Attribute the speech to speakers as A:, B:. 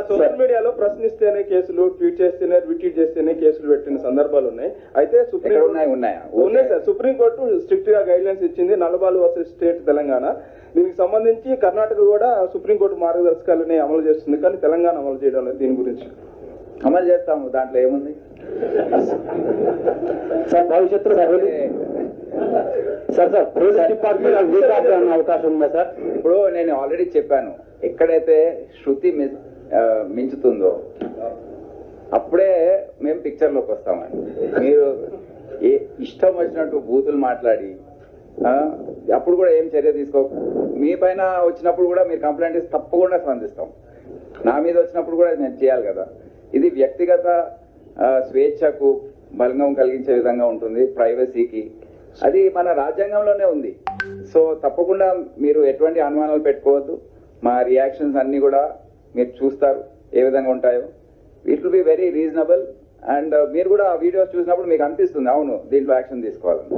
A: Social మీడియాలో ప్రశ్నిస్తేనే కేసులు, tweet చేస్తేనే రిట్వీట్ చేస్తేనే కేసులు పెట్టిన సందర్భాలు ఉన్నాయి. అయితే ఉన్నాయి సార్. సుప్రీంకోర్టు స్ట్రిక్ట్ గా గైడ్ లైన్స్ ఇచ్చింది, నల్లబాలు వర్సెస్ స్టేట్ తెలంగాణ. దీనికి సంబంధించి కర్ణాటక కూడా సుప్రీంకోర్టు మార్గదర్శకాలని అమలు చేస్తుంది, కానీ తెలంగాణ అమలు చేయడం లేదు. దీని గురించి
B: అమలు చేస్తాము, దాంట్లో ఏముంది
C: సార్? భవిష్యత్తులో సార్ పోలీస్ డిపార్ట్మెంట్ అవకాశం ఉందా సార్?
B: ఇప్పుడు నేను ఆల్రెడీ చెప్పాను, ఎక్కడైతే శృతి మించుతుందో అప్పుడే మేము పిక్చర్లోకి వస్తామండి. మీరు ఇష్టం వచ్చినట్టు బూతులు మాట్లాడి అప్పుడు కూడా ఏం చర్య తీసుకో, మీ పైన వచ్చినప్పుడు కూడా మీరు కంప్లైంట్ ఇస్తే తప్పకుండా స్పందిస్తాం. నా మీద వచ్చినప్పుడు కూడా నేను చేయాలి కదా. ఇది వ్యక్తిగత స్వేచ్ఛకు భంగం కలిగించే విధంగా ఉంటుంది, ప్రైవసీకి. అది మన రాజ్యాంగంలోనే ఉంది. సో తప్పకుండా మీరు ఎటువంటి అనుమానాలు పెట్టుకోవద్దు. మా రియాక్షన్స్ అన్ని కూడా మీరు చూస్తారు ఏ విధంగా ఉంటాయో. It will be very reasonable. And మీరు కూడా ఆ వీడియోస్ చూసినప్పుడు మీకు అనిపిస్తుంది అవును దీంట్లో యాక్షన్ తీసుకోవాలని.